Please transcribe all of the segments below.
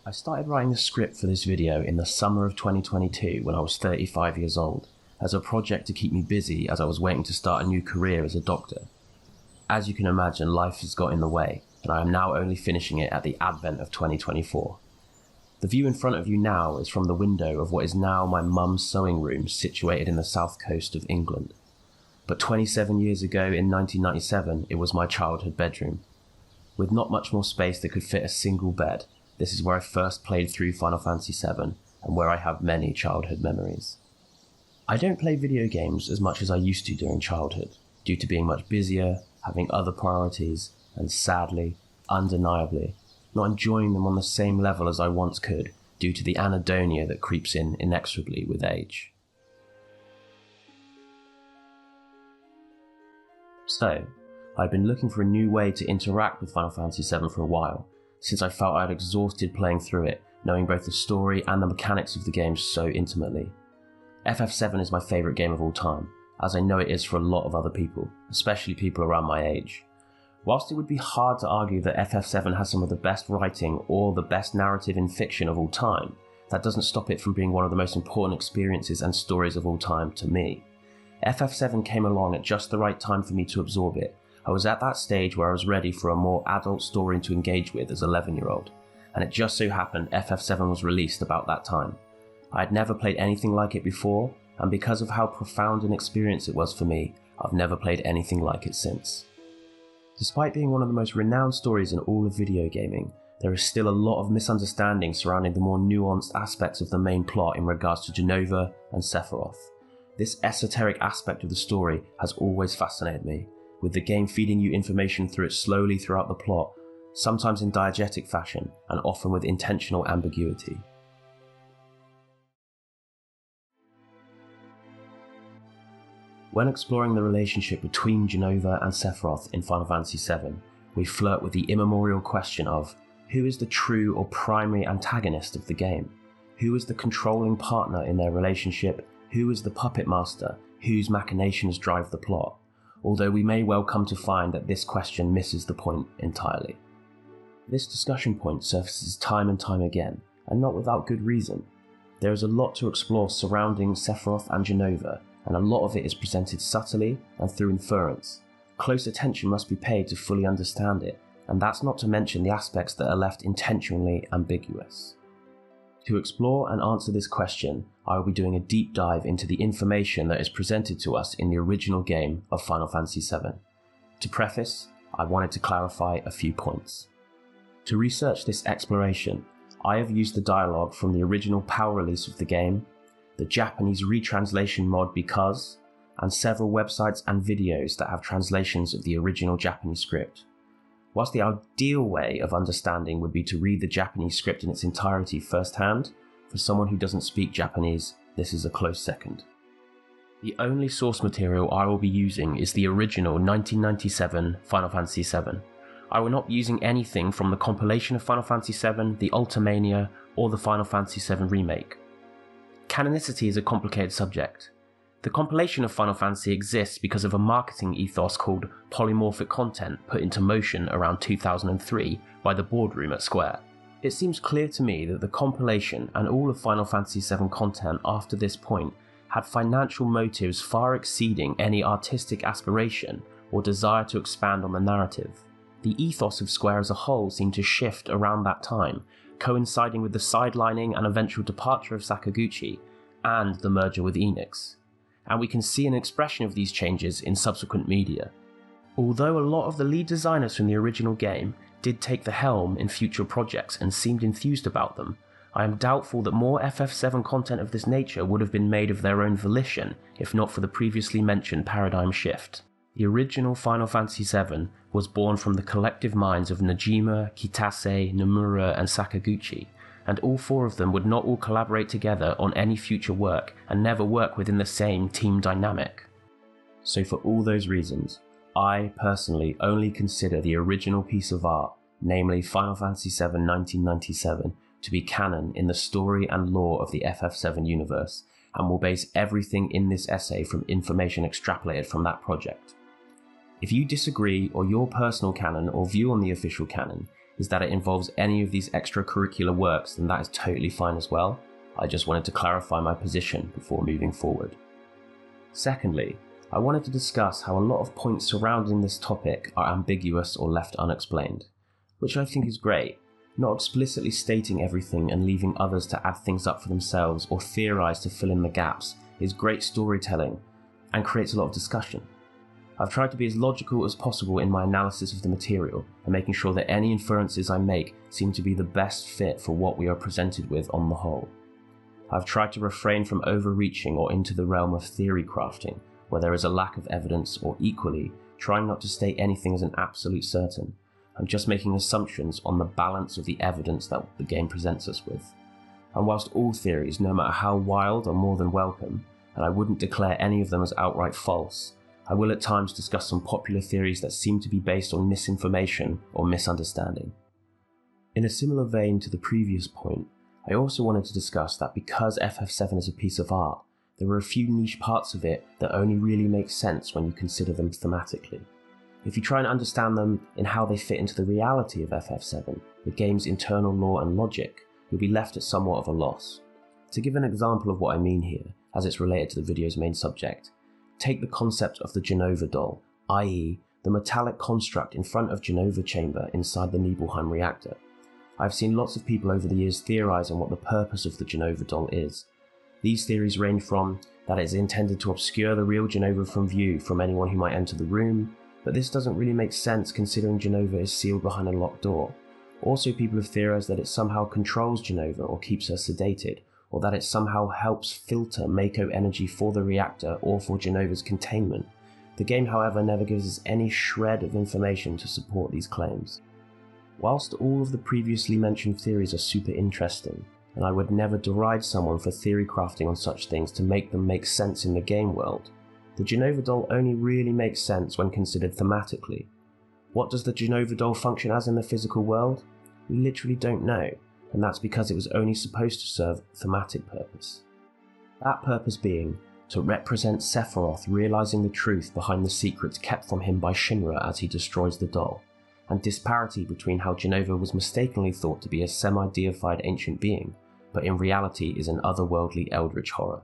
I started writing the script for this video in the summer of 2022 when I was 35 years old, as a project to keep me busy as I was waiting to start a new career as a doctor. As you can imagine, life has got in the way, and I am now only finishing it at the advent of 2024. The view in front of you now is from the window of what is now my mum's sewing room situated in the south coast of England. But 27 years ago in 1997, it was my childhood bedroom. With not much more space that could fit a single bed, this is where I first played through Final Fantasy VII, and where I have many childhood memories. I don't play video games as much as I used to during childhood, due to being much busier, having other priorities, and sadly, undeniably, not enjoying them on the same level as I once could, due to the anhedonia that creeps in inexorably with age. So, I'd been looking for a new way to interact with Final Fantasy VII for a while, since I felt I had exhausted playing through it, knowing both the story and the mechanics of the game so intimately. FF7 is my favourite game of all time, as I know it is for a lot of other people, especially people around my age. Whilst it would be hard to argue that FF7 has some of the best writing or the best narrative in fiction of all time, that doesn't stop it from being one of the most important experiences and stories of all time to me. FF7 came along at just the right time for me to absorb it. I was at that stage where I was ready for a more adult story to engage with as an 11-year-old, and it just so happened FF7 was released about that time. I had never played anything like it before, and because of how profound an experience it was for me, I've never played anything like it since. Despite being one of the most renowned stories in all of video gaming, there is still a lot of misunderstanding surrounding the more nuanced aspects of the main plot in regards to Jenova and Sephiroth. This esoteric aspect of the story has always fascinated me, with the game feeding you information through it slowly throughout the plot, sometimes in diegetic fashion and often with intentional ambiguity. When exploring the relationship between Jenova and Sephiroth in Final Fantasy VII, we flirt with the immemorial question of who is the true or primary antagonist of the game? Who is the controlling partner in their relationship? Who is the puppet master? Whose machinations drive the plot? Although we may well come to find that this question misses the point entirely. This discussion point surfaces time and time again, and not without good reason. There is a lot to explore surrounding Sephiroth and Jenova, and a lot of it is presented subtly and through inference. Close attention must be paid to fully understand it, and that's not to mention the aspects that are left intentionally ambiguous. To explore and answer this question, I will be doing a deep dive into the information that is presented to us in the original game of Final Fantasy VII. To preface, I wanted to clarify a few points. To research this exploration, I have used the dialogue from the original PAL release of the game, the Japanese retranslation mod Because, and several websites and videos that have translations of the original Japanese script. Whilst the ideal way of understanding would be to read the Japanese script in its entirety firsthand, for someone who doesn't speak Japanese, this is a close second. The only source material I will be using is the original 1997 Final Fantasy VII. I will not be using anything from the compilation of Final Fantasy VII, the Ultimania, or the Final Fantasy VII Remake. Canonicity is a complicated subject. The compilation of Final Fantasy exists because of a marketing ethos called polymorphic content put into motion around 2003 by the boardroom at Square. It seems clear to me that the compilation and all of Final Fantasy VII content after this point had financial motives far exceeding any artistic aspiration or desire to expand on the narrative. The ethos of Square as a whole seemed to shift around that time, coinciding with the sidelining and eventual departure of Sakaguchi and the merger with Enix. And we can see an expression of these changes in subsequent media. Although a lot of the lead designers from the original game did take the helm in future projects and seemed enthused about them, I am doubtful that more FF7 content of this nature would have been made of their own volition if not for the previously mentioned paradigm shift. The original Final Fantasy VII was born from the collective minds of Najima, Kitase, Nomura and Sakaguchi, and all four of them would not all collaborate together on any future work and never work within the same team dynamic. So for all those reasons, I personally only consider the original piece of art, namely Final Fantasy VII 1997, to be canon in the story and lore of the FF7 universe, and will base everything in this essay from information extrapolated from that project. If you disagree, or your personal canon or view on the official canon is that it involves any of these extracurricular works, then that is totally fine as well. I just wanted to clarify my position before moving forward. Secondly, I wanted to discuss how a lot of points surrounding this topic are ambiguous or left unexplained, which I think is great. Not explicitly stating everything and leaving others to add things up for themselves or theorise to fill in the gaps is great storytelling and creates a lot of discussion. I've tried to be as logical as possible in my analysis of the material and making sure that any inferences I make seem to be the best fit for what we are presented with on the whole. I've tried to refrain from overreaching or into the realm of theory crafting, where there is a lack of evidence, or equally, trying not to state anything as an absolute certain. I'm just making assumptions on the balance of the evidence that the game presents us with. And whilst all theories, no matter how wild, are more than welcome, and I wouldn't declare any of them as outright false, I will at times discuss some popular theories that seem to be based on misinformation or misunderstanding. In a similar vein to the previous point, I also wanted to discuss that because FF7 is a piece of art, there are a few niche parts of it that only really make sense when you consider them thematically. If you try and understand them in how they fit into the reality of FF7, the game's internal lore and logic, you'll be left at somewhat of a loss. To give an example of what I mean here, as it's related to the video's main subject, take the concept of the Jenova doll, i.e. the metallic construct in front of Jenova chamber inside the Nibelheim reactor. I've seen lots of people over the years theorise on what the purpose of the Jenova doll is. These theories range from that it is intended to obscure the real Jenova from view from anyone who might enter the room, but this doesn't really make sense considering Jenova is sealed behind a locked door. Also, people have theorised that it somehow controls Jenova or keeps her sedated, or that it somehow helps filter Mako energy for the reactor or for Jenova's containment. The game, however, never gives us any shred of information to support these claims. Whilst all of the previously mentioned theories are super interesting, and I would never deride someone for theory crafting on such things to make them make sense in the game world, the Jenova doll only really makes sense when considered thematically. What does the Jenova doll function as in the physical world? We literally don't know, and that's because it was only supposed to serve a thematic purpose. That purpose being to represent Sephiroth realising the truth behind the secrets kept from him by Shinra as he destroys the doll, and disparity between how Jenova was mistakenly thought to be a semi-deified ancient being, but in reality is an otherworldly eldritch horror.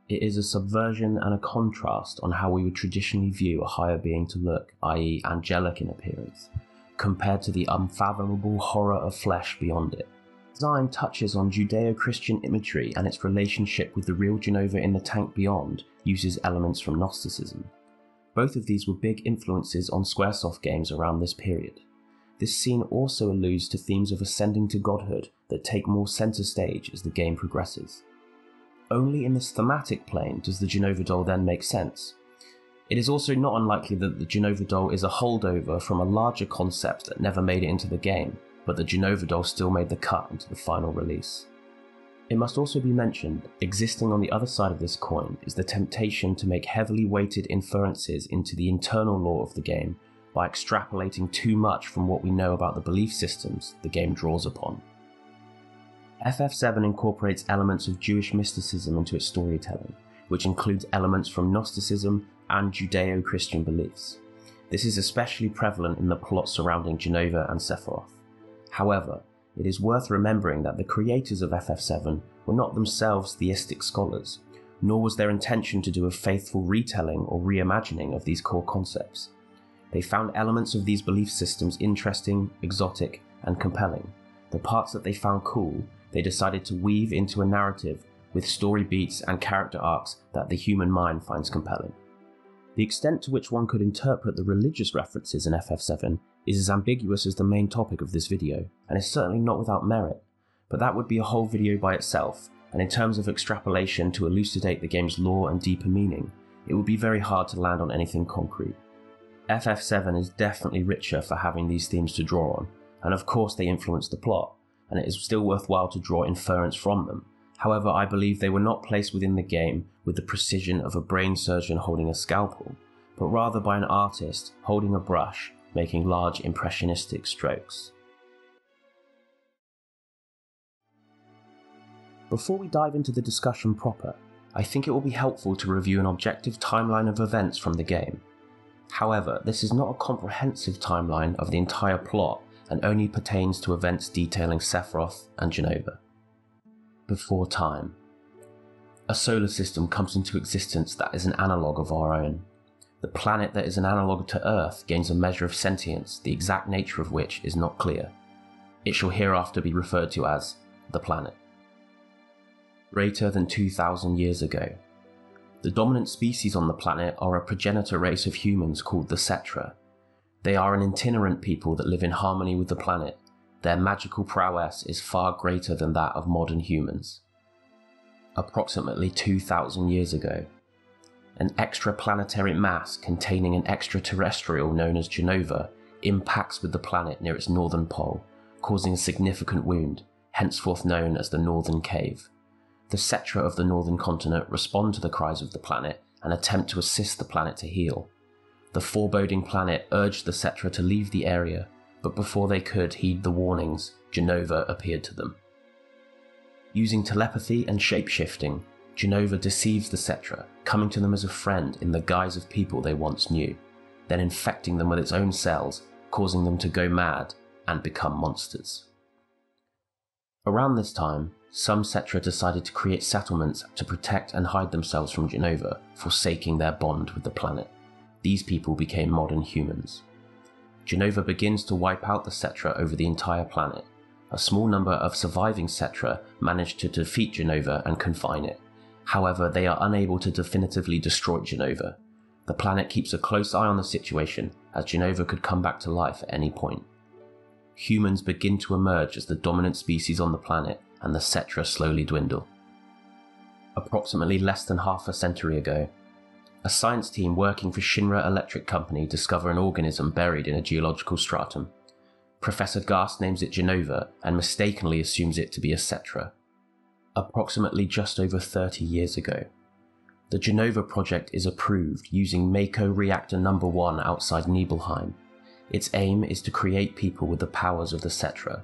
It is a subversion and a contrast on how we would traditionally view a higher being to look, i.e. angelic in appearance, compared to the unfathomable horror of flesh beyond it. Design touches on Judeo-Christian imagery, and its relationship with the real Jenova in the tank beyond uses elements from Gnosticism. Both of these were big influences on Squaresoft games around this period. This scene also alludes to themes of ascending to godhood that take more centre stage as the game progresses. Only in this thematic plane does the Jenova doll then make sense. It is also not unlikely that the Jenova doll is a holdover from a larger concept that never made it into the game, but the Jenova doll still made the cut into the final release. It must also be mentioned, existing on the other side of this coin is the temptation to make heavily weighted inferences into the internal lore of the game by extrapolating too much from what we know about the belief systems the game draws upon. FF7 incorporates elements of Jewish mysticism into its storytelling, which includes elements from Gnosticism and Judeo-Christian beliefs. This is especially prevalent in the plot surrounding Jenova and Sephiroth. However, it is worth remembering that the creators of FF7 were not themselves theistic scholars, nor was their intention to do a faithful retelling or reimagining of these core concepts. They found elements of these belief systems interesting, exotic, and compelling. The parts that they found cool, they decided to weave into a narrative with story beats and character arcs that the human mind finds compelling. The extent to which one could interpret the religious references in FF7 is as ambiguous as the main topic of this video, and is certainly not without merit, but that would be a whole video by itself, and in terms of extrapolation to elucidate the game's lore and deeper meaning, it would be very hard to land on anything concrete. FF7 is definitely richer for having these themes to draw on, and of course they influence the plot, and it is still worthwhile to draw inference from them. However, I believe they were not placed within the game with the precision of a brain surgeon holding a scalpel, but rather by an artist holding a brush, making large impressionistic strokes. Before we dive into the discussion proper, I think it will be helpful to review an objective timeline of events from the game. However, this is not a comprehensive timeline of the entire plot, and only pertains to events detailing Sephiroth and Jenova. Before time. A solar system comes into existence that is an analogue of our own. The planet that is an analogue to Earth gains a measure of sentience, the exact nature of which is not clear. It shall hereafter be referred to as the planet. Greater than 2,000 years ago. The dominant species on the planet are a progenitor race of humans called the Cetra. They are an itinerant people that live in harmony with the planet. Their magical prowess is far greater than that of modern humans. Approximately 2,000 years ago, an extraplanetary mass containing an extraterrestrial known as Jenova impacts with the planet near its northern pole, causing a significant wound, henceforth known as the Northern Cave. The Cetra of the northern continent respond to the cries of the planet and attempt to assist the planet to heal. The foreboding planet urged the Cetra to leave the area, but before they could heed the warnings, Jenova appeared to them. Using telepathy and shape-shifting, Jenova deceives the Cetra, coming to them as a friend in the guise of people they once knew, then infecting them with its own cells, causing them to go mad and become monsters. Around this time, some Cetra decided to create settlements to protect and hide themselves from Jenova, forsaking their bond with the planet. These people became modern humans. Jenova begins to wipe out the Cetra over the entire planet. A small number of surviving Cetra manage to defeat Jenova and confine it. However, they are unable to definitively destroy Jenova. The planet keeps a close eye on the situation, as Jenova could come back to life at any point. Humans begin to emerge as the dominant species on the planet, and the Cetra slowly dwindle. Approximately less than half a century ago, a science team working for Shinra Electric Company discover an organism buried in a geological stratum. Professor Gast names it Jenova and mistakenly assumes it to be a Cetra. Approximately just over 30 years ago, the Jenova project is approved using Mako Reactor No. 1 outside Nibelheim. Its aim is to create people with the powers of the Cetra.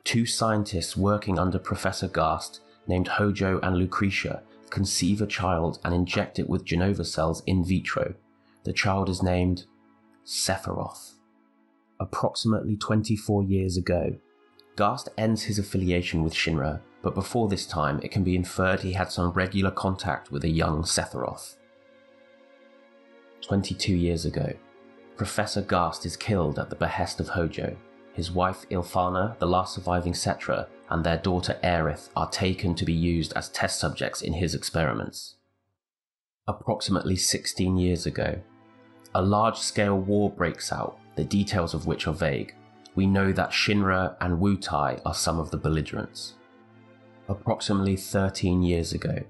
Two scientists working under Professor Gast, named Hojo and Lucretia, conceive a child and inject it with Jenova cells in vitro. The child is named Sephiroth. Approximately 24 years ago, Gast ends his affiliation with Shinra, but before this time it can be inferred he had some regular contact with a young Sephiroth. 22 years ago, Professor Gast is killed at the behest of Hojo. His wife Ilfana, the last surviving Cetra, and their daughter Aerith are taken to be used as test subjects in his experiments. Approximately 16 years ago, a large-scale war breaks out, the details of which are vague. We know that Shinra and Wutai are some of the belligerents. Approximately 13 years ago,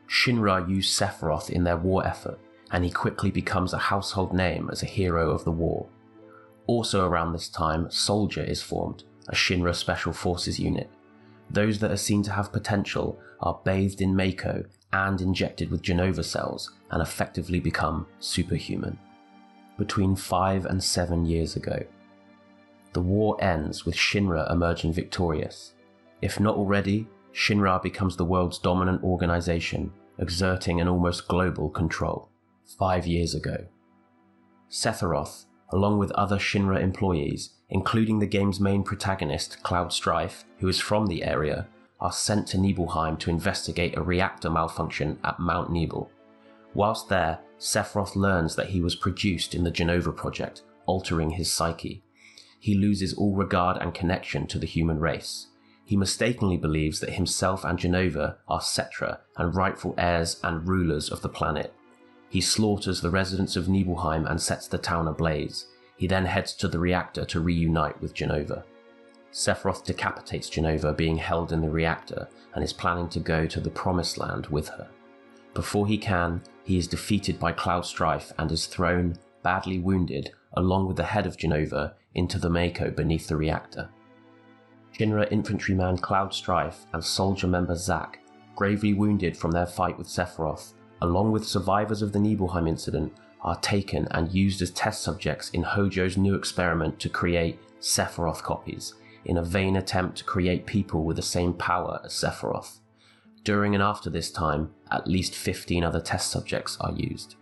Shinra used Sephiroth in their war effort, and he quickly becomes a household name as a hero of the war. Also around this time, Soldier is formed, a Shinra Special Forces unit. Those that are seen to have potential are bathed in Mako and injected with Jenova cells and effectively become superhuman. Between 5 and 7 years ago, the war ends with Shinra emerging victorious. If not already, Shinra becomes the world's dominant organization, exerting an almost global control. 5 years ago, Sephiroth, along with other Shinra employees, including the game's main protagonist, Cloud Strife, who is from the area, are sent to Nibelheim to investigate a reactor malfunction at Mount Nibel. Whilst there, Sephiroth learns that he was produced in the Jenova project, altering his psyche. He loses all regard and connection to the human race. He mistakenly believes that himself and Jenova are Cetra and rightful heirs and rulers of the planet. He slaughters the residents of Nibelheim and sets the town ablaze. He then heads to the reactor to reunite with Jenova. Sephiroth decapitates Jenova being held in the reactor and is planning to go to the Promised Land with her. Before he can, he is defeated by Cloud Strife and is thrown, badly wounded, along with the head of Jenova, into the Mako beneath the reactor. Shinra infantryman Cloud Strife and soldier member Zack, gravely wounded from their fight with Sephiroth, along with survivors of the Nibelheim incident, are taken and used as test subjects in Hojo's new experiment to create Sephiroth copies, in a vain attempt to create people with the same power as Sephiroth. During and after this time, at least 15 other test subjects are used.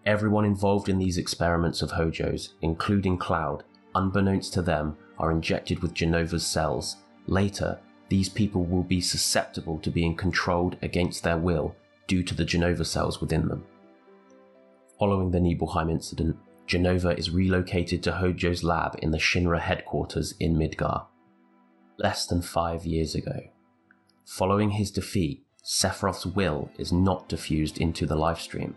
Everyone involved in these experiments of Hojo's, including Cloud, unbeknownst to them, are injected with Jenova's cells. Later, these people will be susceptible to being controlled against their will due to the Jenova cells within them. Following the Nibelheim incident, Jenova is relocated to Hojo's lab in the Shinra headquarters in Midgar. Less than 5 years ago. Following his defeat, Sephiroth's will is not diffused into the lifestream.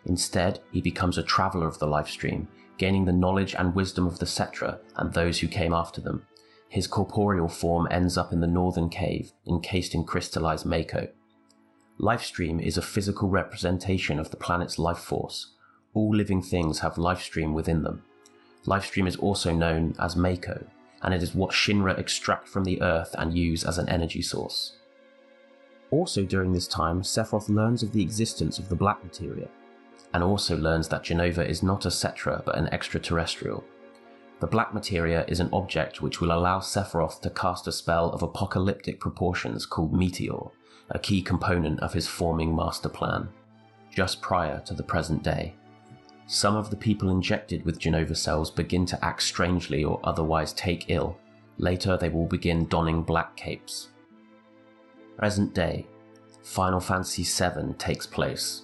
Instead, he becomes a traveller of the lifestream, gaining the knowledge and wisdom of the Cetra and those who came after them. His corporeal form ends up in the northern cave, encased in crystallized Mako. Lifestream is a physical representation of the planet's life force. All living things have lifestream within them. Lifestream is also known as Mako, and it is what Shinra extract from the earth and use as an energy source. Also during this time, Sephiroth learns of the existence of the black materia, and also learns that Jenova is not a Cetra but an extraterrestrial. The black materia is an object which will allow Sephiroth to cast a spell of apocalyptic proportions called Meteor, a key component of his forming master plan, just prior to the present day. Some of the people injected with Jenova cells begin to act strangely or otherwise take ill. Later they will begin donning black capes. Present day, Final Fantasy VII takes place.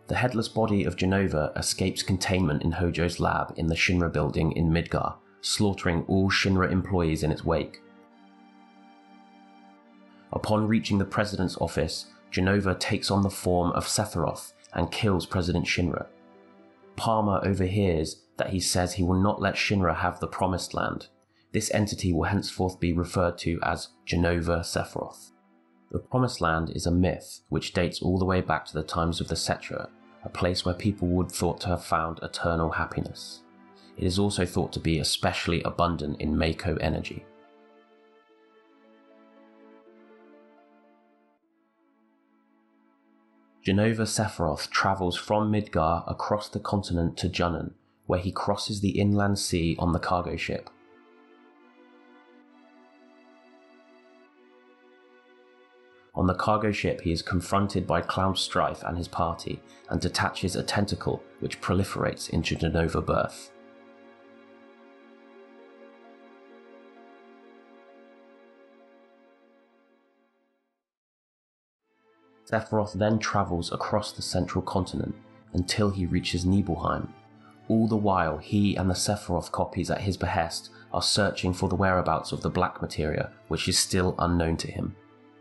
The headless body of Jenova escapes containment in Hojo's lab in the Shinra building in Midgar, slaughtering all Shinra employees in its wake. Upon reaching the President's office, Jenova takes on the form of Sephiroth and kills President Shinra. Palmer overhears that he says he will not let Shinra have the Promised Land. This entity will henceforth be referred to as Jenova Sephiroth. The Promised Land is a myth which dates all the way back to the times of the Cetra, a place where people would thought to have found eternal happiness. It is also thought to be especially abundant in Mako energy. Jenova Sephiroth travels from Midgar across the continent to Junon, where he crosses the inland sea on the cargo ship. On the cargo ship, he is confronted by Cloud Strife and his party, and detaches a tentacle which proliferates into Jenova Birth. Sephiroth then travels across the central continent until he reaches Nibelheim. All the while, he and the Sephiroth copies at his behest are searching for the whereabouts of the black materia, which is still unknown to him.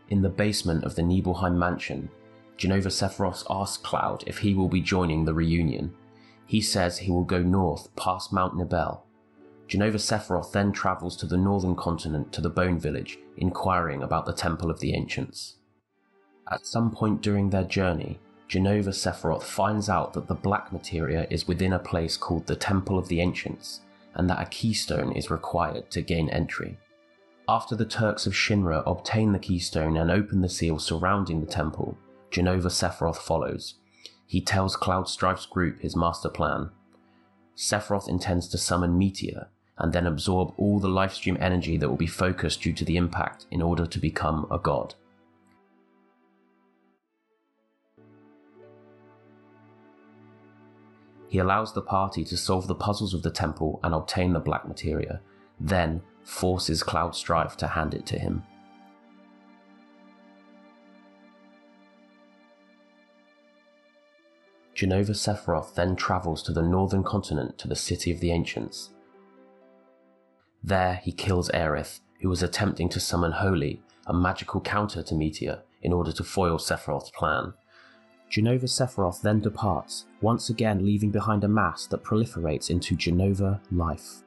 In the basement of the Nibelheim mansion, Jenova Sephiroth asks Cloud if he will be joining the reunion. He says he will go north past Mount Nibel. Jenova Sephiroth then travels to the northern continent to the Bone Village, inquiring about the Temple of the Ancients. At some point during their journey, Jenova Sephiroth finds out that the black materia is within a place called the Temple of the Ancients, and that a keystone is required to gain entry. After the Turks of Shinra obtain the keystone and open the seal surrounding the temple, Jenova Sephiroth follows. He tells Cloud Strife's group his master plan. Sephiroth intends to summon Meteor, and then absorb all the lifestream energy that will be focused due to the impact in order to become a god. He allows the party to solve the puzzles of the temple and obtain the black materia, then forces Cloud Strife to hand it to him. Jenova Sephiroth then travels to the northern continent to the City of the Ancients. There he kills Aerith, who was attempting to summon Holy, a magical counter to Meteor, in order to foil Sephiroth's plan. Jenova Sephiroth then departs, once again leaving behind a mass that proliferates into Jenova Life.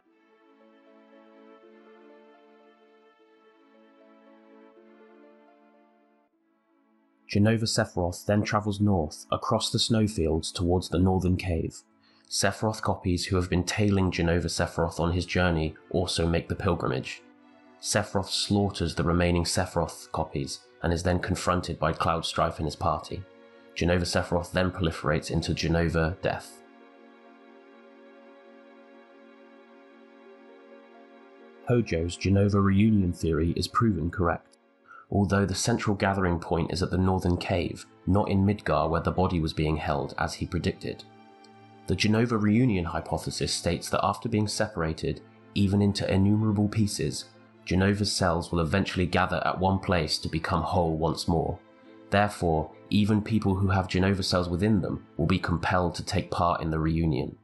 Jenova Sephiroth then travels north, across the snowfields towards the northern cave. Sephiroth copies who have been tailing Jenova Sephiroth on his journey also make the pilgrimage. Sephiroth slaughters the remaining Sephiroth copies and is then confronted by Cloud Strife and his party. Jenova Sephiroth then proliferates into Jenova Death. Hojo's Jenova reunion theory is proven correct. Although the central gathering point is at the northern cave, not in Midgar where the body was being held as he predicted. The Jenova reunion hypothesis states that after being separated, even into innumerable pieces, Jenova's cells will eventually gather at one place to become whole once more. Therefore, even people who have Jenova cells within them will be compelled to take part in the reunion.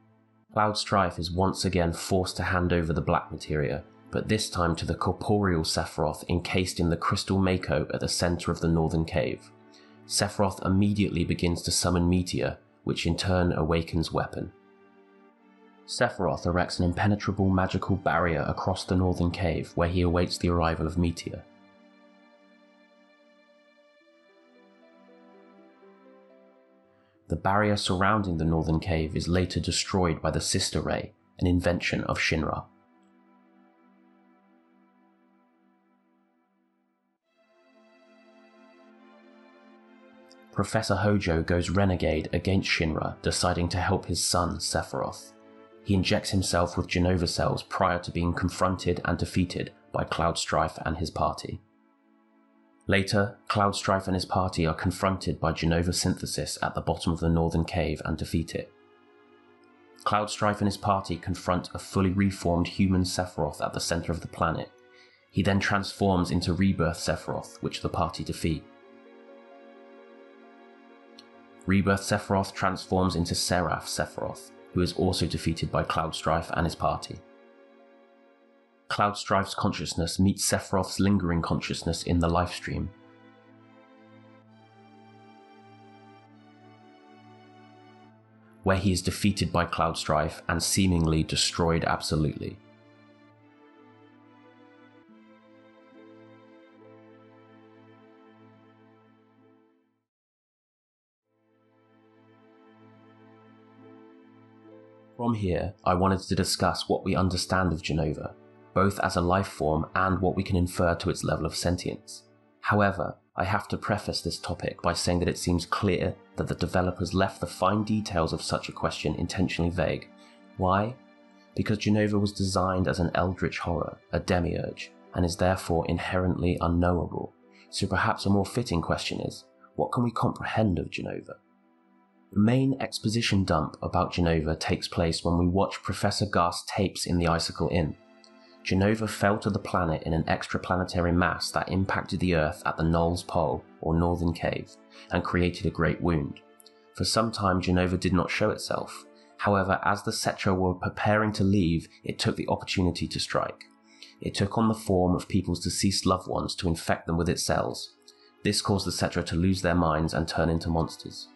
Cloud Strife is once again forced to hand over the black materia, but this time to the corporeal Sephiroth encased in the crystal Mako at the centre of the northern cave. Sephiroth immediately begins to summon Meteor, which in turn awakens Weapon. Sephiroth erects an impenetrable magical barrier across the northern cave where he awaits the arrival of Meteor. The barrier surrounding the northern cave is later destroyed by the Sister Ray, an invention of Shinra. Professor Hojo goes renegade against Shinra, deciding to help his son, Sephiroth. He injects himself with Jenova cells prior to being confronted and defeated by Cloud Strife and his party. Later, Cloud Strife and his party are confronted by Jenova synthesis at the bottom of the northern cave and defeat it. Cloud Strife and his party confront a fully reformed human Sephiroth at the centre of the planet. He then transforms into Rebirth Sephiroth, which the party defeat. Rebirth Sephiroth transforms into Seraph Sephiroth, who is also defeated by Cloud Strife and his party. Cloud Strife's consciousness meets Sephiroth's lingering consciousness in the lifestream. Where he is defeated by Cloud Strife and seemingly destroyed absolutely. From here, I wanted to discuss what we understand of Jenova, both as a life form and what we can infer to its level of sentience. However, I have to preface this topic by saying that it seems clear that the developers left the fine details of such a question intentionally vague. Why? Because Jenova was designed as an eldritch horror, a demiurge, and is therefore inherently unknowable. So perhaps a more fitting question is, what can we comprehend of Jenova? The main exposition dump about Jenova takes place when we watch Professor Garst's tapes in the Icicle Inn. Jenova fell to the planet in an extraplanetary mass that impacted the Earth at the Null's Pole, or Northern Cave, and created a great wound. For some time Jenova did not show itself. However, as the Cetra were preparing to leave, it took the opportunity to strike. It took on the form of people's deceased loved ones to infect them with its cells. This caused the Cetra to lose their minds and turn into monsters.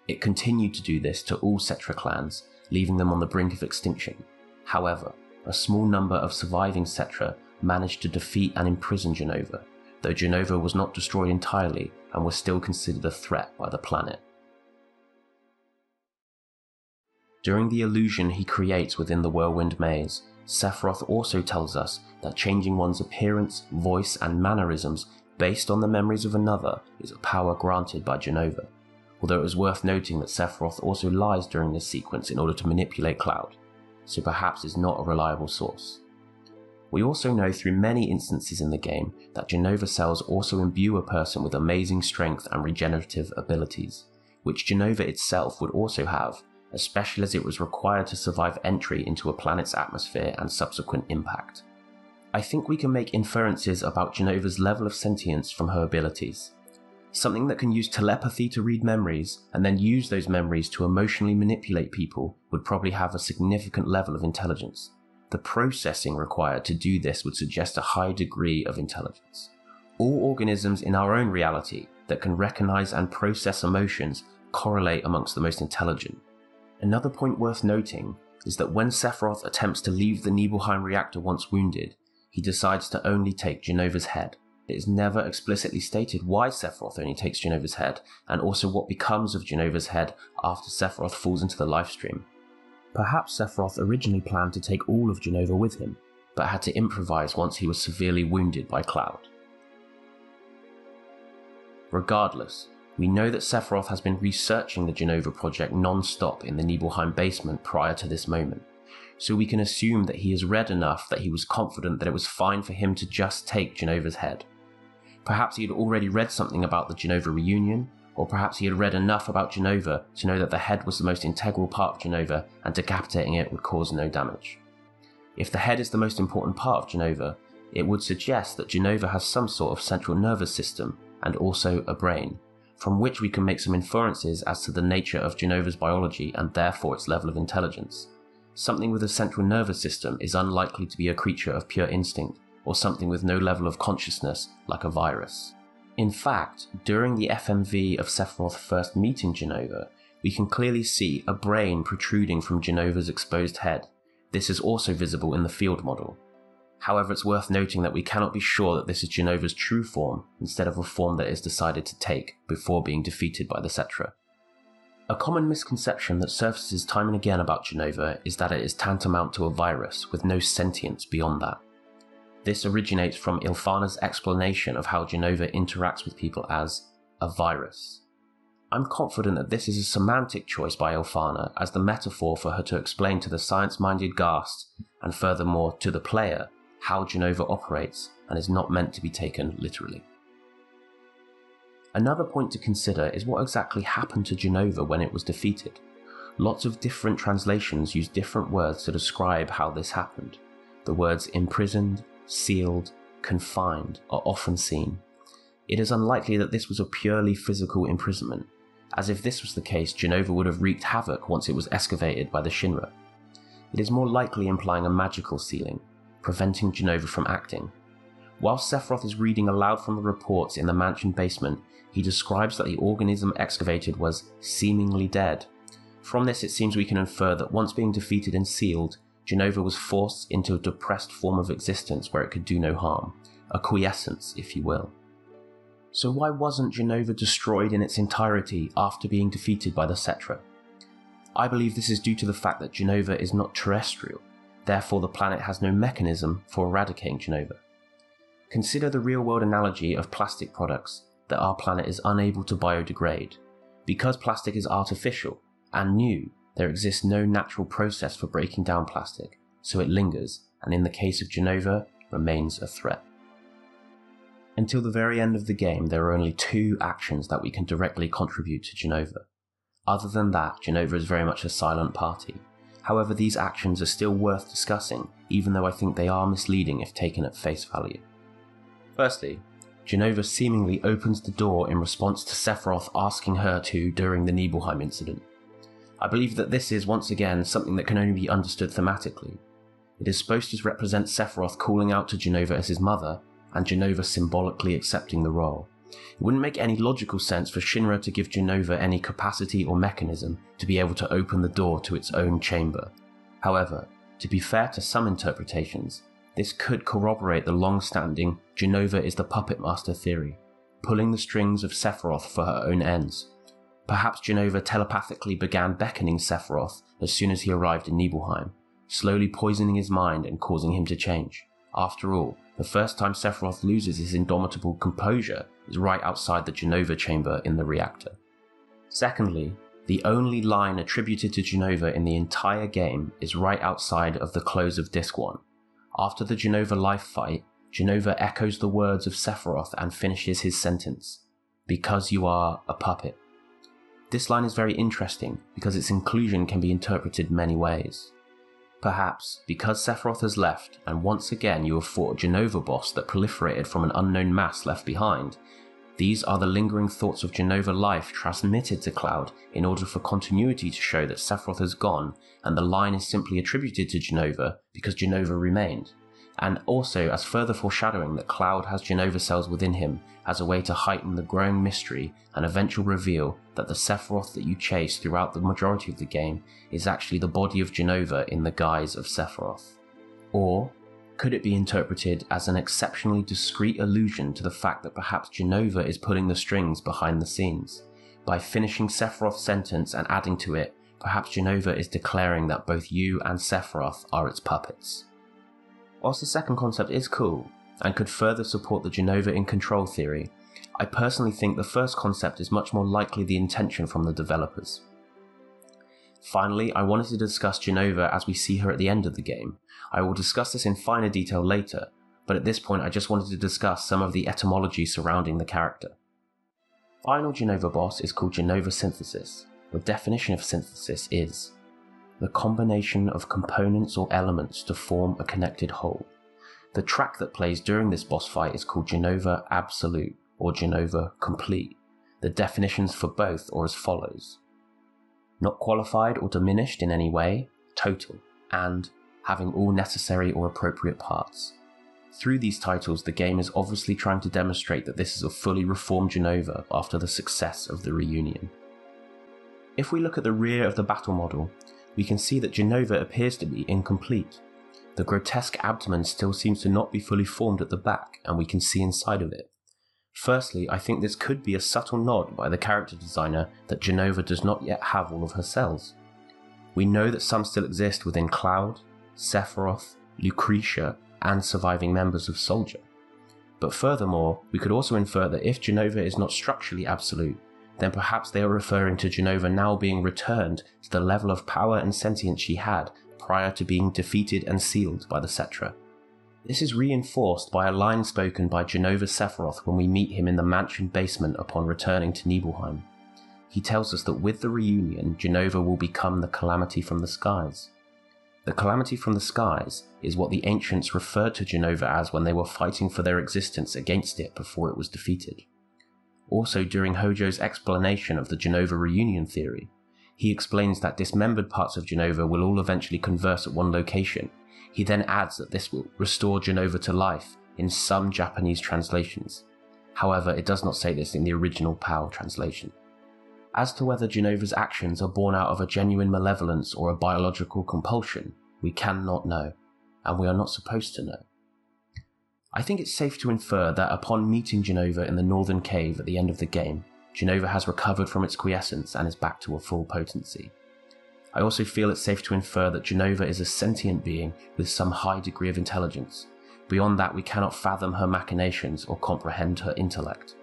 It continued to do this to all Cetra clans, leaving them on the brink of extinction. However, a small number of surviving Cetra managed to defeat and imprison Jenova, though Jenova was not destroyed entirely and was still considered a threat by the planet. During the illusion he creates within the Whirlwind Maze, Sephiroth also tells us that changing one's appearance, voice and mannerisms based on the memories of another is a power granted by Jenova. Although it is worth noting that Sephiroth also lies during this sequence in order to manipulate Cloud, so perhaps is not a reliable source. We also know through many instances in the game that Jenova cells also imbue a person with amazing strength and regenerative abilities, which Jenova itself would also have, especially as it was required to survive entry into a planet's atmosphere and subsequent impact. I think we can make inferences about Jenova's level of sentience from her abilities. Something that can use telepathy to read memories and then use those memories to emotionally manipulate people would probably have a significant level of intelligence. The processing required to do this would suggest a high degree of intelligence. All organisms in our own reality that can recognize and process emotions correlate amongst the most intelligent. Another point worth noting is that when Sephiroth attempts to leave the Nibelheim reactor once wounded, he decides to only take Jenova's head. It is never explicitly stated why Sephiroth only takes Jenova's head, and also what becomes of Jenova's head after Sephiroth falls into the lifestream. Perhaps Sephiroth originally planned to take all of Jenova with him, but had to improvise once he was severely wounded by Cloud. Regardless, we know that Sephiroth has been researching the Jenova project non-stop in the Nibelheim basement prior to this moment, so we can assume that he has read enough that he was confident that it was fine for him to just take Jenova's head. Perhaps he had already read something about the Jenova reunion, or perhaps he had read enough about Jenova to know that the head was the most integral part of Jenova and decapitating it would cause no damage. If the head is the most important part of Jenova, it would suggest that Jenova has some sort of central nervous system and also a brain, from which we can make some inferences as to the nature of Jenova's biology and therefore its level of intelligence. Something with a central nervous system is unlikely to be a creature of pure instinct, or something with no level of consciousness like a virus. In fact, during the FMV of Sephiroth first meeting Jenova, we can clearly see a brain protruding from Jenova's exposed head. This is also visible in the field model. However, it's worth noting that we cannot be sure that this is Jenova's true form instead of a form that is decided to take before being defeated by the Cetra. A common misconception that surfaces time and again about Jenova is that it is tantamount to a virus with no sentience beyond that. This originates from Ilfana's explanation of how Jenova interacts with people as a virus. I'm confident that this is a semantic choice by Ilfana as the metaphor for her to explain to the science-minded Ghast, and furthermore to the player, how Jenova operates and is not meant to be taken literally. Another point to consider is what exactly happened to Jenova when it was defeated. Lots of different translations use different words to describe how this happened. The words imprisoned, sealed, confined are often seen. It is unlikely that this was a purely physical imprisonment, as if this was the case, Jenova would have wreaked havoc once it was excavated by the Shinra. It is more likely implying a magical sealing, preventing Jenova from acting. While Sephiroth is reading aloud from the reports in the mansion basement, he describes that the organism excavated was seemingly dead. From this it seems we can infer that once being defeated and sealed, Jenova was forced into a depressed form of existence where it could do no harm, a quiescence if you will. So why wasn't Jenova destroyed in its entirety after being defeated by the Cetra? I believe this is due to the fact that Jenova is not terrestrial, therefore the planet has no mechanism for eradicating Jenova. Consider the real-world analogy of plastic products, that our planet is unable to biodegrade. Because plastic is artificial and new, there exists no natural process for breaking down plastic, so it lingers, and in the case of Jenova, remains a threat. Until the very end of the game, there are only 2 actions that we can directly contribute to Jenova. Other than that, Jenova is very much a silent party. However, these actions are still worth discussing, even though I think they are misleading if taken at face value. Firstly, Jenova seemingly opens the door in response to Sephiroth asking her to during the Nibelheim incident. I believe that this is once again something that can only be understood thematically. It is supposed to represent Sephiroth calling out to Jenova as his mother, and Jenova symbolically accepting the role. It wouldn't make any logical sense for Shinra to give Jenova any capacity or mechanism to be able to open the door to its own chamber. However, to be fair to some interpretations, this could corroborate the long-standing Jenova is the puppet master theory, pulling the strings of Sephiroth for her own ends. Perhaps Jenova telepathically began beckoning Sephiroth as soon as he arrived in Nibelheim, slowly poisoning his mind and causing him to change. After all, the first time Sephiroth loses his indomitable composure is right outside the Jenova chamber in the reactor. Secondly, the only line attributed to Jenova in the entire game is right outside of the close of Disc 1. After the Jenova life fight, Jenova echoes the words of Sephiroth and finishes his sentence, "Because you are a puppet." This line is very interesting because its inclusion can be interpreted many ways. Perhaps, because Sephiroth has left and once again you have fought a Jenova boss that proliferated from an unknown mass left behind, these are the lingering thoughts of Jenova life transmitted to Cloud in order for continuity to show that Sephiroth has gone and the line is simply attributed to Jenova because Jenova remained, and also as further foreshadowing that Cloud has Jenova cells within him as a way to heighten the growing mystery and eventual reveal that the Sephiroth that you chase throughout the majority of the game is actually the body of Jenova in the guise of Sephiroth. Or could it be interpreted as an exceptionally discreet allusion to the fact that perhaps Jenova is pulling the strings behind the scenes? By finishing Sephiroth's sentence and adding to it, perhaps Jenova is declaring that both you and Sephiroth are its puppets. Whilst the second concept is cool, and could further support the Jenova in control theory, I personally think the first concept is much more likely the intention from the developers. Finally, I wanted to discuss Jenova as we see her at the end of the game. I will discuss this in finer detail later, but at this point I just wanted to discuss some of the etymology surrounding the character. Final Jenova boss is called Jenova synthesis. The definition of synthesis is the combination of components or elements to form a connected whole. The track that plays during this boss fight is called Jenova Absolute or Jenova Complete. The definitions for both are as follows: not qualified or diminished in any way, total, and having all necessary or appropriate parts. Through these titles, the game is obviously trying to demonstrate that this is a fully reformed Jenova after the success of the reunion. If we look at the rear of the battle model, we can see that Jenova appears to be incomplete. The grotesque abdomen still seems to not be fully formed at the back, and we can see inside of it. Firstly, I think this could be a subtle nod by the character designer that Jenova does not yet have all of her cells. We know that some still exist within Cloud, Sephiroth, Lucretia, and surviving members of Soldier. But furthermore, we could also infer that if Jenova is not structurally absolute, then perhaps they are referring to Jenova now being returned to the level of power and sentience she had prior to being defeated and sealed by the Cetra. This is reinforced by a line spoken by Jenova Sephiroth when we meet him in the mansion basement upon returning to Nibelheim. He tells us that with the reunion, Jenova will become the calamity from the skies. The calamity from the skies is what the ancients referred to Jenova as when they were fighting for their existence against it before it was defeated. Also, during Hojo's explanation of the Jenova reunion theory, he explains that dismembered parts of Jenova will all eventually converse at one location. He then adds that this will restore Jenova to life in some Japanese translations. However, it does not say this in the original PAL translation. As to whether Jenova's actions are born out of a genuine malevolence or a biological compulsion, we cannot know, and we are not supposed to know. I think it's safe to infer that upon meeting Jenova in the northern cave at the end of the game, Jenova has recovered from its quiescence and is back to a full potency. I also feel it's safe to infer that Jenova is a sentient being with some high degree of intelligence. Beyond that, we cannot fathom her machinations or comprehend her intellect.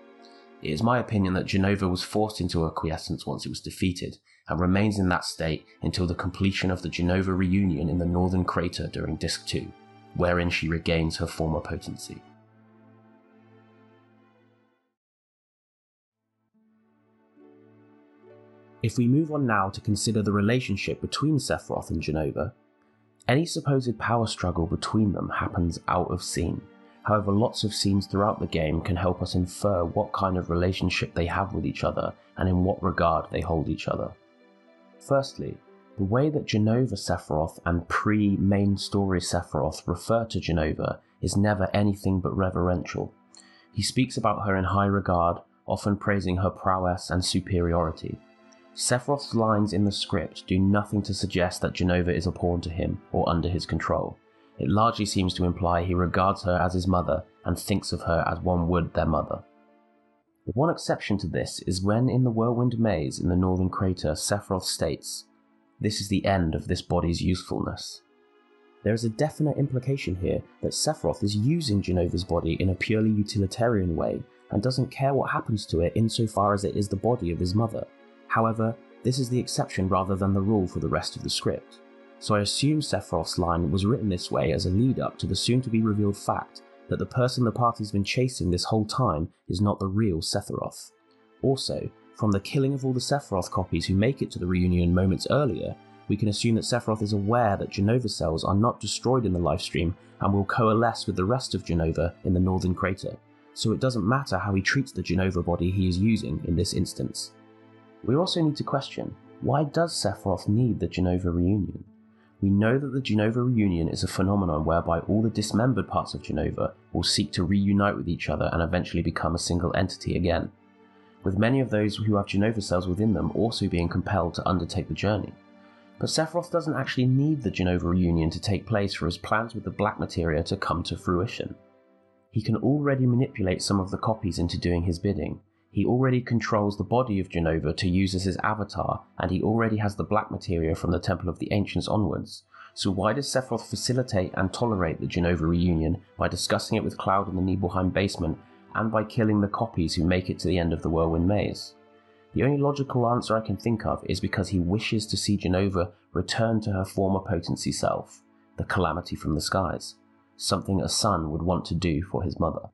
It is my opinion that Jenova was forced into her quiescence once it was defeated, and remains in that state until the completion of the Jenova reunion in the northern crater during Disc 2, wherein she regains her former potency. If we move on now to consider the relationship between Sephiroth and Jenova, any supposed power struggle between them happens out of scene. However, lots of scenes throughout the game can help us infer what kind of relationship they have with each other and in what regard they hold each other. Firstly, the way that Jenova Sephiroth and pre-main story Sephiroth refer to Jenova is never anything but reverential. He speaks about her in high regard, often praising her prowess and superiority. Sephiroth's lines in the script do nothing to suggest that Jenova is a pawn to him or under his control. It largely seems to imply he regards her as his mother and thinks of her as one would their mother. The one exception to this is when in the Whirlwind Maze in the northern crater Sephiroth states, "This is the end of this body's usefulness." There is a definite implication here that Sephiroth is using Jenova's body in a purely utilitarian way and doesn't care what happens to it insofar as it is the body of his mother. However, this is the exception rather than the rule for the rest of the script. So I assume Sephiroth's line was written this way as a lead-up to the soon-to-be-revealed fact that the person the party's been chasing this whole time is not the real Sephiroth. Also, from the killing of all the Sephiroth copies who make it to the reunion moments earlier, we can assume that Sephiroth is aware that Jenova cells are not destroyed in the livestream and will coalesce with the rest of Jenova in the northern crater, so it doesn't matter how he treats the Jenova body he is using in this instance. We also need to question, why does Sephiroth need the Jenova reunion? We know that the Jenova reunion is a phenomenon whereby all the dismembered parts of Jenova will seek to reunite with each other and eventually become a single entity again, with many of those who have Jenova cells within them also being compelled to undertake the journey. But Sephiroth doesn't actually need the Jenova reunion to take place for his plans with the black materia to come to fruition. He can already manipulate some of the copies into doing his bidding. He already controls the body of Jenova to use as his avatar, and he already has the black materia from the Temple of the Ancients onwards. So why does Sephiroth facilitate and tolerate the Jenova reunion by discussing it with Cloud in the Nibelheim basement and by killing the copies who make it to the end of the Whirlwind Maze? The only logical answer I can think of is because he wishes to see Jenova return to her former potency self, the calamity from the skies, something a son would want to do for his mother.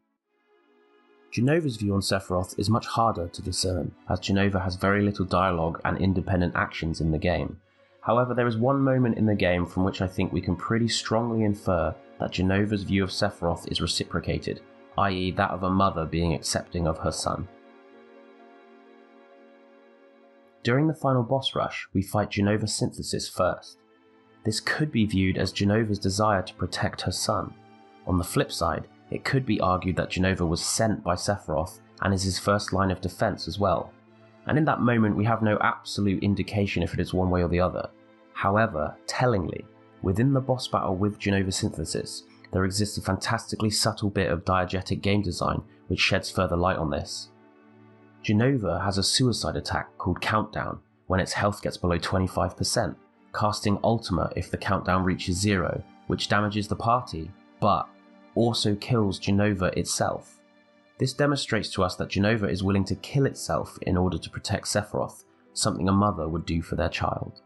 Jenova's view on Sephiroth is much harder to discern, as Jenova has very little dialogue and independent actions in the game. However, there is one moment in the game from which I think we can pretty strongly infer that Jenova's view of Sephiroth is reciprocated, i.e. that of a mother being accepting of her son. During the final boss rush, we fight Jenova Synthesis first. This could be viewed as Jenova's desire to protect her son. On the flip side, it could be argued that Jenova was sent by Sephiroth and is his first line of defense as well. And in that moment we have no absolute indication if it is one way or the other. However, tellingly, within the boss battle with Jenova Synthesis, there exists a fantastically subtle bit of diegetic game design which sheds further light on this. Jenova has a suicide attack called Countdown when its health gets below 25%, casting Ultima if the countdown reaches 0, which damages the party, but also kills Jenova itself. This demonstrates to us that Jenova is willing to kill itself in order to protect Sephiroth, something a mother would do for their child.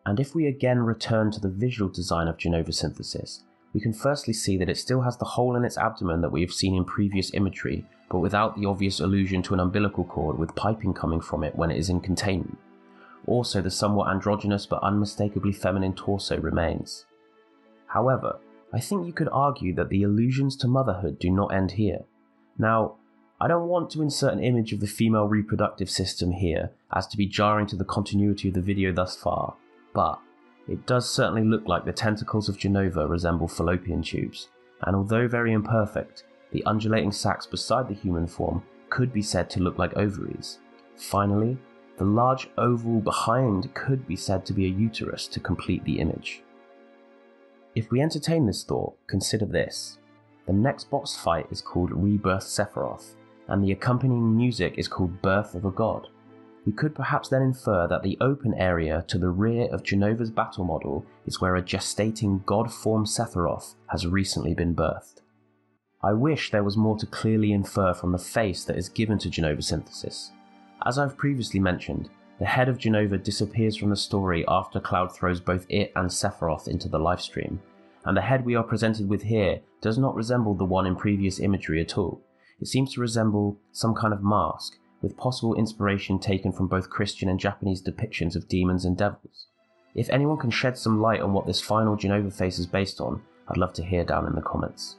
And if we again return to the visual design of Jenova Synthesis, we can firstly see that it still has the hole in its abdomen that we have seen in previous imagery, but without the obvious allusion to an umbilical cord with piping coming from it when it is in containment. Also, the somewhat androgynous but unmistakably feminine torso remains. However, I think you could argue that the allusions to motherhood do not end here. Now, I don't want to insert an image of the female reproductive system here as to be jarring to the continuity of the video thus far, but it does certainly look like the tentacles of Jenova resemble fallopian tubes, and although very imperfect, the undulating sacs beside the human form could be said to look like ovaries. Finally, the large oval behind could be said to be a uterus to complete the image. If we entertain this thought, consider this. The next boss fight is called Rebirth Sephiroth, and the accompanying music is called Birth of a God. We could perhaps then infer that the open area to the rear of Jenova's battle model is where a gestating god form Sephiroth has recently been birthed. I wish there was more to clearly infer from the face that is given to Jenova Synthesis. As I've previously mentioned, the head of Jenova disappears from the story after Cloud throws both it and Sephiroth into the livestream, and the head we are presented with here does not resemble the one in previous imagery at all. It seems to resemble some kind of mask, with possible inspiration taken from both Christian and Japanese depictions of demons and devils. If anyone can shed some light on what this final Jenova face is based on, I'd love to hear down in the comments.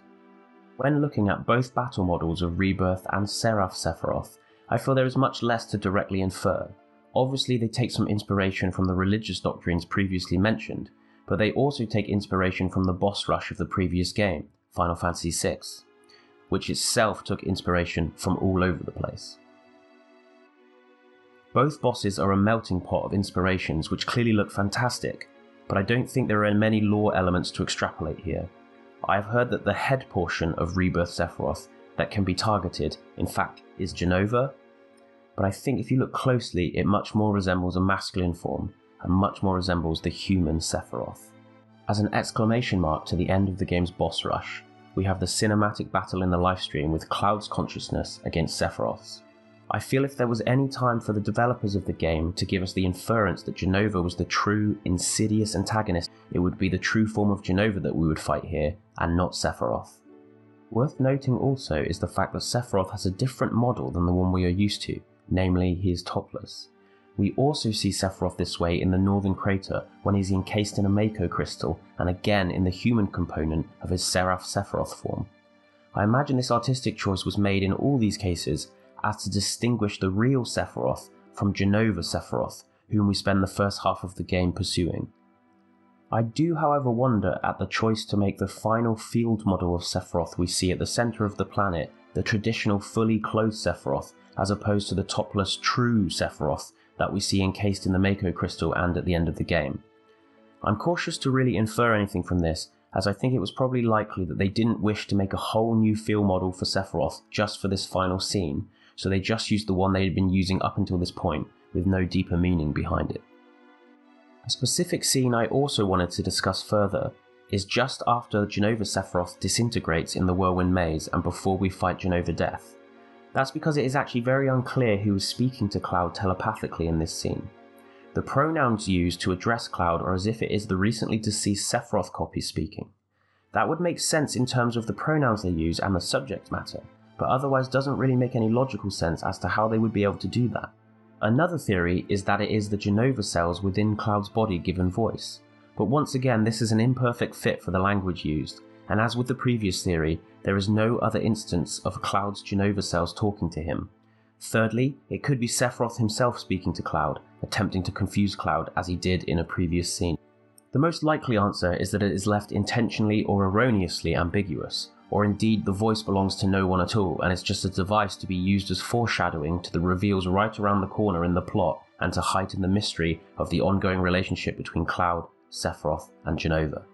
When looking at both battle models of Rebirth and Seraph Sephiroth, I feel there is much less to directly infer. Obviously they take some inspiration from the religious doctrines previously mentioned, but they also take inspiration from the boss rush of the previous game, Final Fantasy VI, which itself took inspiration from all over the place. Both bosses are a melting pot of inspirations which clearly look fantastic, but I don't think there are many lore elements to extrapolate here. I have heard that the head portion of Rebirth Sephiroth that can be targeted, in fact, is Jenova, but I think if you look closely it much more resembles a masculine form and much more resembles the human Sephiroth. As an exclamation mark to the end of the game's boss rush, we have the cinematic battle in the livestream with Cloud's consciousness against Sephiroth's. I feel if there was any time for the developers of the game to give us the inference that Jenova was the true, insidious antagonist, it would be the true form of Jenova that we would fight here, and not Sephiroth. Worth noting also is the fact that Sephiroth has a different model than the one we are used to, namely he is topless. We also see Sephiroth this way in the Northern Crater when he is encased in a Mako crystal, and again in the human component of his Seraph Sephiroth form. I imagine this artistic choice was made in all these cases as to distinguish the real Sephiroth from Jenova Sephiroth, whom we spend the first half of the game pursuing. I do however wonder at the choice to make the final field model of Sephiroth we see at the centre of the planet the traditional fully clothed Sephiroth, as opposed to the topless true Sephiroth that we see encased in the Mako crystal and at the end of the game. I'm cautious to really infer anything from this, as I think it was probably likely that they didn't wish to make a whole new field model for Sephiroth just for this final scene, so they just used the one they had been using up until this point, with no deeper meaning behind it. A specific scene I also wanted to discuss further is just after Jenova Sephiroth disintegrates in the Whirlwind Maze and before we fight Jenova Death. That's because it is actually very unclear who is speaking to Cloud telepathically in this scene. The pronouns used to address Cloud are as if it is the recently deceased Sephiroth copy speaking. That would make sense in terms of the pronouns they use and the subject matter, but otherwise doesn't really make any logical sense as to how they would be able to do that. Another theory is that it is the Jenova cells within Cloud's body given voice, but once again this is an imperfect fit for the language used, and as with the previous theory, there is no other instance of Cloud's Jenova cells talking to him. Thirdly, it could be Sephiroth himself speaking to Cloud, attempting to confuse Cloud as he did in a previous scene. The most likely answer is that it is left intentionally or erroneously ambiguous, or indeed the voice belongs to no one at all and is just a device to be used as foreshadowing to the reveals right around the corner in the plot and to heighten the mystery of the ongoing relationship between Cloud, Sephiroth and Jenova.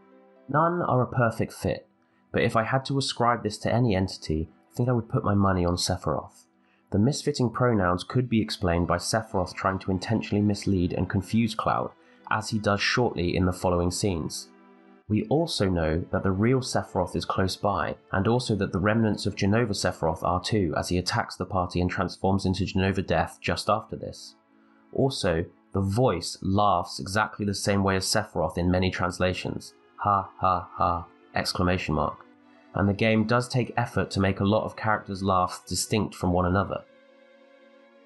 None are a perfect fit, but if I had to ascribe this to any entity, I think I would put my money on Sephiroth. The misfitting pronouns could be explained by Sephiroth trying to intentionally mislead and confuse Cloud, as he does shortly in the following scenes. We also know that the real Sephiroth is close by, and also that the remnants of Jenova Sephiroth are too, as he attacks the party and transforms into Jenova Death just after this. Also, the voice laughs exactly the same way as Sephiroth in many translations, ha ha ha, exclamation mark, and the game does take effort to make a lot of characters' laughs distinct from one another.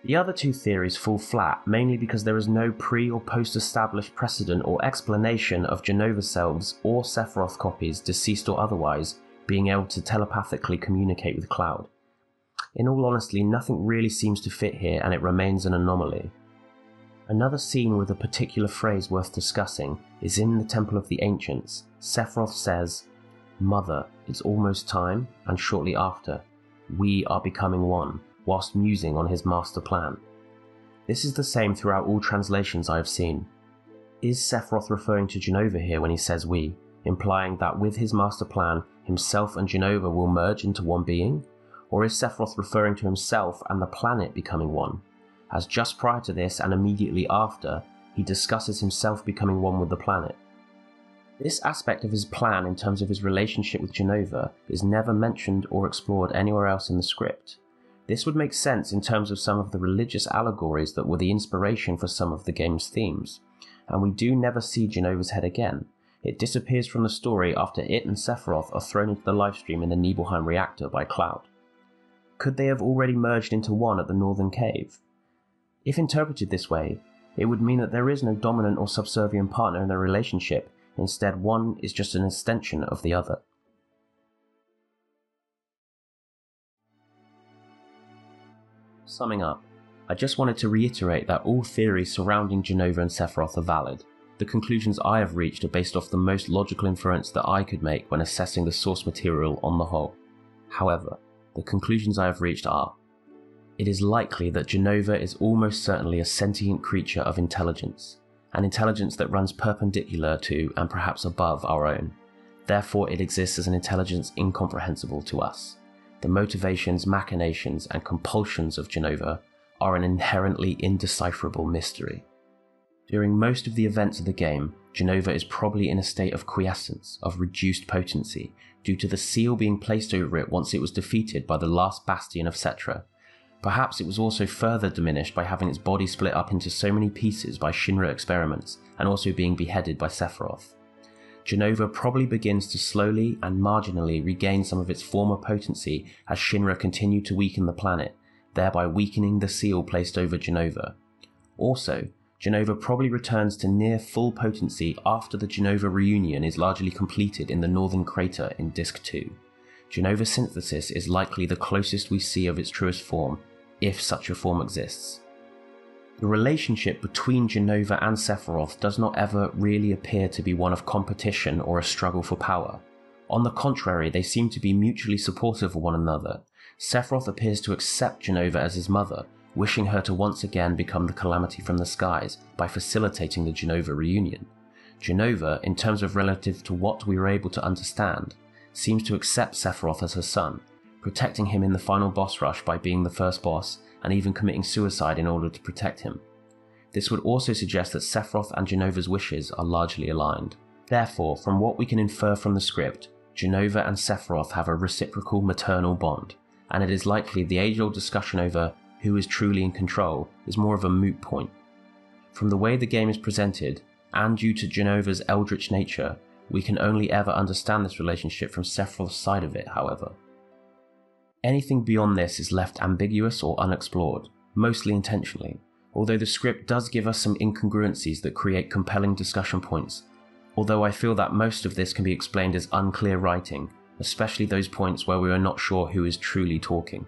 The other two theories fall flat, mainly because there is no pre- or post-established precedent or explanation of Jenova cells or Sephiroth copies, deceased or otherwise, being able to telepathically communicate with Cloud. In all honesty, nothing really seems to fit here and it remains an anomaly. Another scene with a particular phrase worth discussing is in the Temple of the Ancients. Sephiroth says, "Mother, it's almost time," and shortly after, "We are becoming one," whilst musing on his master plan. This is the same throughout all translations I have seen. Is Sephiroth referring to Jenova here when he says we, implying that with his master plan, himself and Jenova will merge into one being? Or is Sephiroth referring to himself and the planet becoming one, as just prior to this and immediately after, he discusses himself becoming one with the planet? This aspect of his plan in terms of his relationship with Jenova is never mentioned or explored anywhere else in the script. This would make sense in terms of some of the religious allegories that were the inspiration for some of the game's themes, and we do never see Jenova's head again. It disappears from the story after it and Sephiroth are thrown into the lifestream in the Nibelheim reactor by Cloud. Could they have already merged into one at the Northern Cave? If interpreted this way, it would mean that there is no dominant or subservient partner in their relationship, instead one is just an extension of the other. Summing up, I just wanted to reiterate that all theories surrounding Jenova and Sephiroth are valid. The conclusions I have reached are based off the most logical inference that I could make when assessing the source material on the whole. However, the conclusions I have reached are: it is likely that Jenova is almost certainly a sentient creature of intelligence, an intelligence that runs perpendicular to and perhaps above our own. Therefore, it exists as an intelligence incomprehensible to us. The motivations, machinations, and compulsions of Jenova are an inherently indecipherable mystery. During most of the events of the game, Jenova is probably in a state of quiescence, of reduced potency, due to the seal being placed over it once it was defeated by the last bastion of Cetra. Perhaps it was also further diminished by having its body split up into so many pieces by Shinra experiments, and also being beheaded by Sephiroth. Jenova probably begins to slowly and marginally regain some of its former potency as Shinra continue to weaken the planet, thereby weakening the seal placed over Jenova. Also, Jenova probably returns to near full potency after the Jenova reunion is largely completed in the northern crater in Disc 2. Jenova synthesis is likely the closest we see of its truest form, if such a form exists. The relationship between Jenova and Sephiroth does not ever really appear to be one of competition or a struggle for power. On the contrary, they seem to be mutually supportive of one another. Sephiroth appears to accept Jenova as his mother, wishing her to once again become the calamity from the skies by facilitating the Jenova reunion. Jenova, in terms of relative to what we were able to understand, seems to accept Sephiroth as her son, protecting him in the final boss rush by being the first boss, and even committing suicide in order to protect him. This would also suggest that Sephiroth and Jenova's wishes are largely aligned. Therefore, from what we can infer from the script, Jenova and Sephiroth have a reciprocal maternal bond, and it is likely the age-old discussion over who is truly in control is more of a moot point. From the way the game is presented, and due to Jenova's eldritch nature, we can only ever understand this relationship from Sephiroth's side of it, however. Anything beyond this is left ambiguous or unexplored, mostly intentionally, although the script does give us some incongruencies that create compelling discussion points, although I feel that most of this can be explained as unclear writing, especially those points where we are not sure who is truly talking.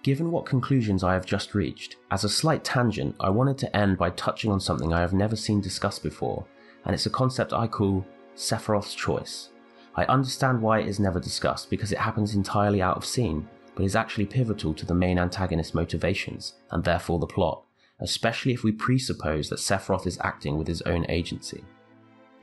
Given what conclusions I have just reached, as a slight tangent, I wanted to end by touching on something I have never seen discussed before, and it's a concept I call Sephiroth's choice. I understand why it is never discussed because it happens entirely out of scene, but is actually pivotal to the main antagonist's motivations, and therefore the plot, especially if we presuppose that Sephiroth is acting with his own agency.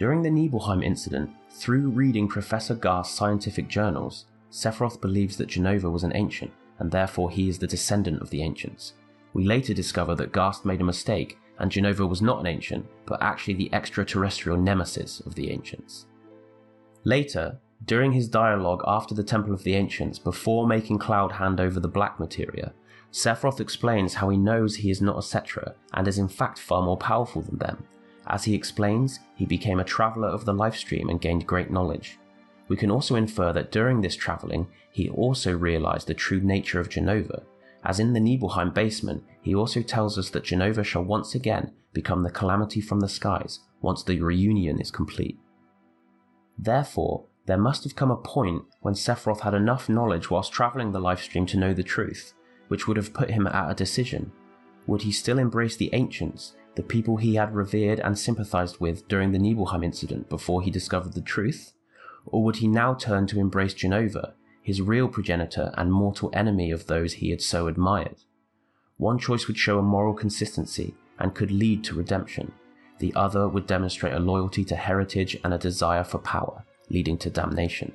During the Nibelheim incident, through reading Professor Gast's scientific journals, Sephiroth believes that Jenova was an ancient, and therefore he is the descendant of the ancients. We later discover that Gast made a mistake, and Jenova was not an ancient, but actually the extraterrestrial nemesis of the ancients. Later, during his dialogue after the Temple of the Ancients, before making Cloud hand over the black materia, Sephiroth explains how he knows he is not a Cetra, and is in fact far more powerful than them. As he explains, he became a traveller of the lifestream and gained great knowledge. We can also infer that during this travelling, he also realised the true nature of Jenova, as in the Nibelheim basement, he also tells us that Jenova shall once again become the calamity from the skies once the reunion is complete. Therefore, there must have come a point when Sephiroth had enough knowledge whilst travelling the lifestream to know the truth, which would have put him at a decision. Would he still embrace the ancients, the people he had revered and sympathised with during the Nibelheim incident before he discovered the truth? Or would he now turn to embrace Jenova, his real progenitor and mortal enemy of those he had so admired? One choice would show a moral consistency and could lead to redemption. The other would demonstrate a loyalty to heritage and a desire for power, leading to damnation.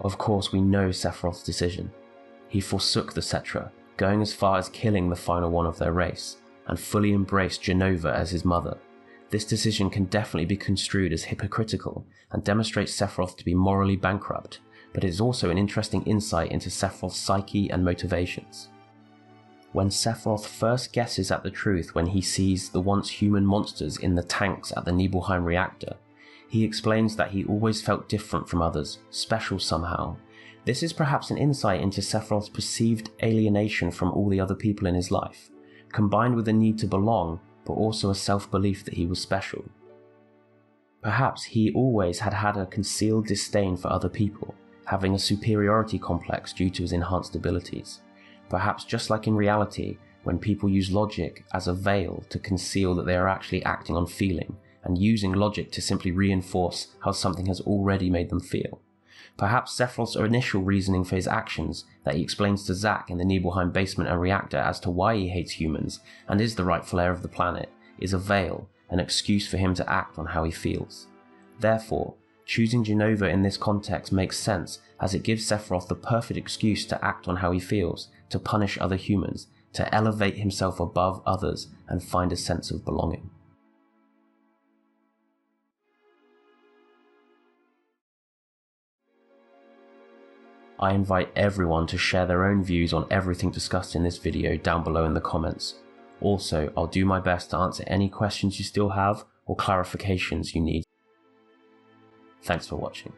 Of course, we know Sephiroth's decision. He forsook the Cetra, going as far as killing the final one of their race, and fully embraced Jenova as his mother. This decision can definitely be construed as hypocritical and demonstrates Sephiroth to be morally bankrupt, but it is also an interesting insight into Sephiroth's psyche and motivations. When Sephiroth first guesses at the truth when he sees the once human monsters in the tanks at the Nibelheim reactor, he explains that he always felt different from others, special somehow. This is perhaps an insight into Sephiroth's perceived alienation from all the other people in his life, combined with a need to belong, but also a self-belief that he was special. Perhaps he always had had a concealed disdain for other people, having a superiority complex due to his enhanced abilities. Perhaps just like in reality, when people use logic as a veil to conceal that they are actually acting on feeling, and using logic to simply reinforce how something has already made them feel. Perhaps Sephiroth's initial reasoning for his actions, that he explains to Zack in the Nibelheim basement and reactor as to why he hates humans and is the rightful heir of the planet, is a veil, an excuse for him to act on how he feels. Therefore, choosing Jenova in this context makes sense, as it gives Sephiroth the perfect excuse to act on how he feels, to punish other humans, to elevate himself above others and find a sense of belonging. I invite everyone to share their own views on everything discussed in this video down below in the comments. Also, I'll do my best to answer any questions you still have or clarifications you need. Thanks for watching.